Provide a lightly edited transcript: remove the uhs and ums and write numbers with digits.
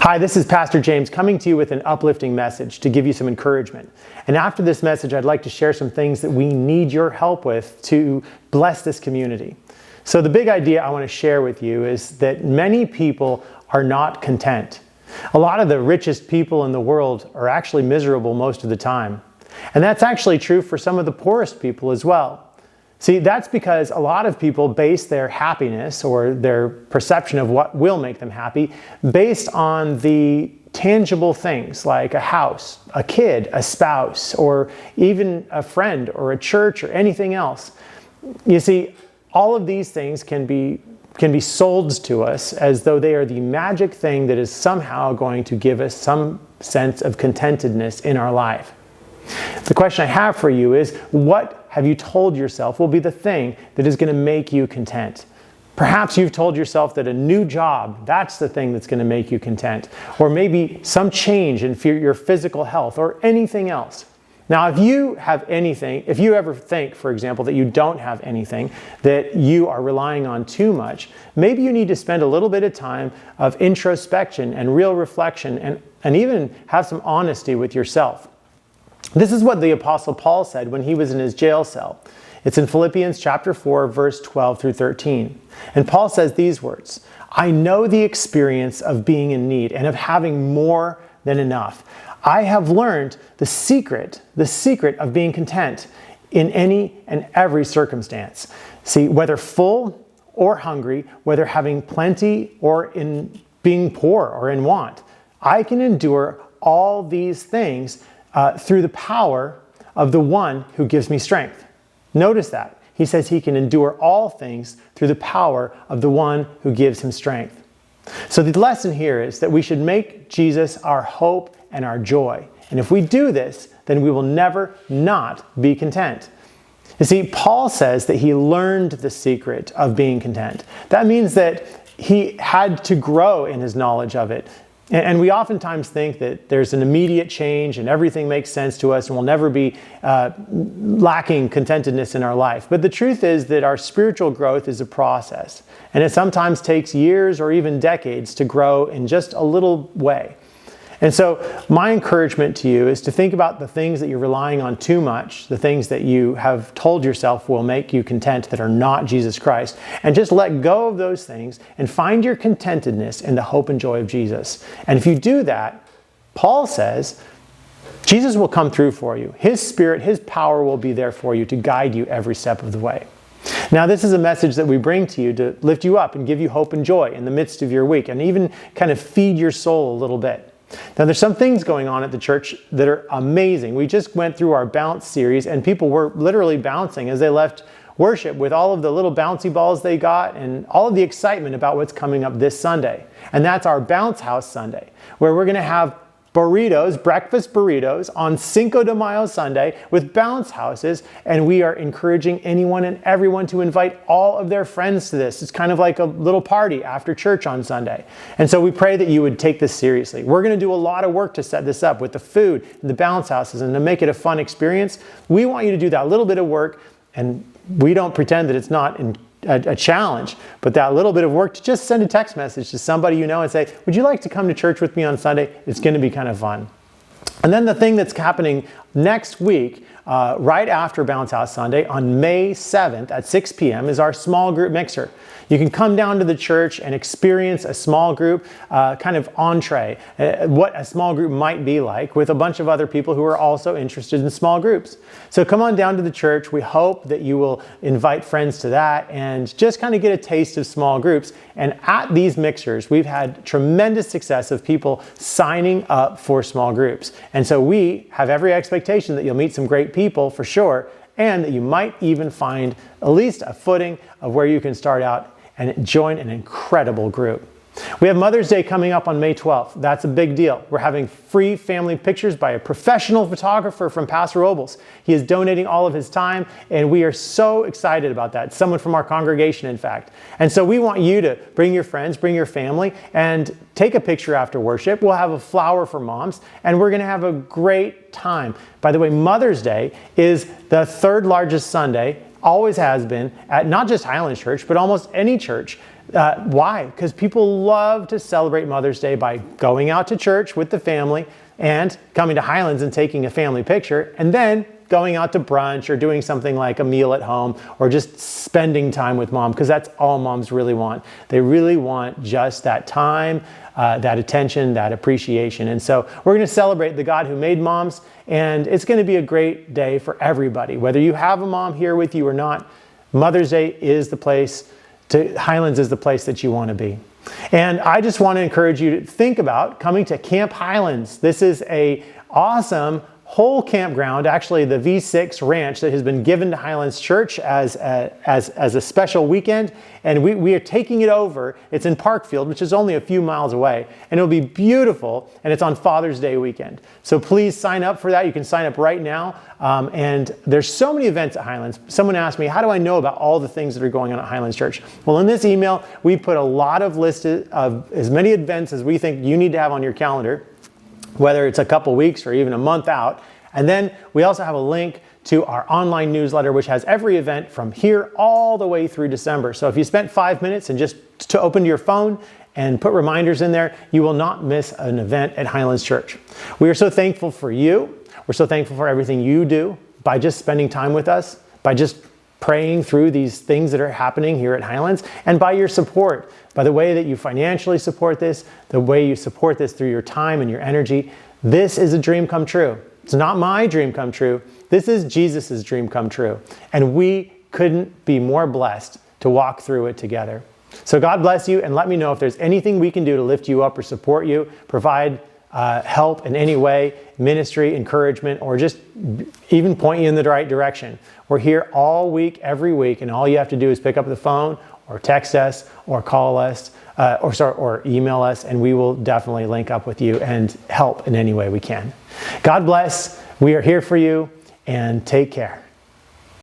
Hi, this is Pastor James coming to you with an uplifting message to give you some encouragement. And after this message, I'd like to share some things that we need your help with to bless this community. So the big idea I want to share with you is that many people are not content. A lot of the richest people in the world are actually miserable most of the time. And that's actually true for some of the poorest people as well. See, that's because a lot of people base their happiness or their perception of what will make them happy based on the tangible things like a house, a kid, a spouse, or even a friend or a church or anything else. You see, all of these things can be sold to us as though they are the magic thing that is somehow going to give us some sense of contentedness in our life. The question I have for you is, what have you told yourself will be the thing that is going to make you content? Perhaps you've told yourself that a new job, that's the thing that's going to make you content. Or maybe some change in your physical health or anything else. Now, if you ever think, for example, that you don't have anything, that you are relying on too much, maybe you need to spend a little bit of time of introspection and real reflection and even have some honesty with yourself. This is what the Apostle Paul said when he was in his jail cell. It's in Philippians chapter 4, verse 12 through 13. And Paul says these words, "I know the experience of being in need and of having more than enough. I have learned the secret of being content in any and every circumstance." See, whether full or hungry, whether having plenty or in being poor or in want, I can endure all these things through the power of the one who gives me strength. Notice that. He says he can endure all things through the power of the one who gives him strength. So the lesson here is that we should make Jesus our hope and our joy. And if we do this, then we will never not be content. You see, Paul says that he learned the secret of being content. That means that he had to grow in his knowledge of it. And we oftentimes think that there's an immediate change and everything makes sense to us and we'll never be lacking contentedness in our life. But the truth is that our spiritual growth is a process. And it sometimes takes years or even decades to grow in just a little way. And so my encouragement to you is to think about the things that you're relying on too much, the things that you have told yourself will make you content that are not Jesus Christ, and just let go of those things and find your contentedness in the hope and joy of Jesus. And if you do that, Paul says, Jesus will come through for you. His Spirit, His power will be there for you to guide you every step of the way. Now, this is a message that we bring to you to lift you up and give you hope and joy in the midst of your week and even kind of feed your soul a little bit. Now, there's some things going on at the church that are amazing. We just went through our bounce series and people were literally bouncing as they left worship with all of the little bouncy balls they got and all of the excitement about what's coming up this Sunday. And that's our Bounce House Sunday, where we're going to have burritos, breakfast burritos on Cinco de Mayo Sunday with bounce houses, and we are encouraging anyone and everyone to invite all of their friends to this. It's kind of like a little party after church on Sunday. And so we pray that you would take this seriously. We're going to do a lot of work to set this up with the food and the bounce houses and to make it a fun experience. We want you to do that little bit of work, and we don't pretend that it's not a challenge, but that little bit of work to just send a text message to somebody you know and say, would you like to come to church with me on Sunday? It's going to be kind of fun. And then the thing that's happening next week, right after Bounce House Sunday on May 7th at 6 p.m. is our small group mixer. You can come down to the church and experience a small group kind of entree, what a small group might be like with a bunch of other people who are also interested in small groups. So come on down to the church. We hope that you will invite friends to that and just kind of get a taste of small groups. And at these mixers, we've had tremendous success of people signing up for small groups. And so we have every expectation that you'll meet some great people for sure, and that you might even find at least a footing of where you can start out and join an incredible group. We have Mother's Day coming up on May 12th. That's a big deal. We're having free family pictures by a professional photographer from Pastor Robles. He is donating all of his time, and we are so excited about that. Someone from our congregation, in fact. And so we want you to bring your friends, bring your family, and take a picture after worship. We'll have a flower for moms, and we're going to have a great time. By the way, Mother's Day is the third largest Sunday, always has been, at not just Highlands Church, but almost any church Why? Because people love to celebrate Mother's Day by going out to church with the family and coming to Highlands and taking a family picture, and then going out to brunch or doing something like a meal at home or just spending time with mom, because that's all moms really want. They really want just that time, that attention, that appreciation. And so we're going to celebrate the God who made moms, and it's going to be a great day for everybody. Whether you have a mom here with you or not, Mother's Day is the place Highlands is the place that you want to be. And I just want to encourage you to think about coming to Camp Highlands. This is an awesome whole campground, actually the V6 ranch that has been given to Highlands Church as a special weekend, and we are taking it over. It's in Parkfield, which is only a few miles away, and it'll be beautiful, and it's on Father's Day weekend. So please sign up for that. You can sign up right now, and there's so many events at Highlands. Someone asked me, how do I know about all the things that are going on at Highlands Church? Well, in this email, we put a lot of lists of as many events as we think you need to have on your calendar, whether it's a couple weeks or even a month out. And then we also have a link to our online newsletter, which has every event from here all the way through December. So if you spent 5 minutes and just to open your phone and put reminders in there, you will not miss an event at Highlands Church. We are so thankful for you. We're so thankful for everything you do by just spending time with us, by just praying through these things that are happening here at Highlands, and by your support, by the way that you financially support this, the way you support this through your time and your energy. This is a dream come true. It's not my dream come true. This is Jesus' dream come true. And we couldn't be more blessed to walk through it together. So God bless you, and let me know if there's anything we can do to lift you up or support you, provide help in any way, ministry, encouragement, or just even point you in the right direction. We're here all week, every week, and all you have to do is pick up the phone or text us or call us or email us, and we will definitely link up with you and help in any way we can. God bless. We are here for you, and take care.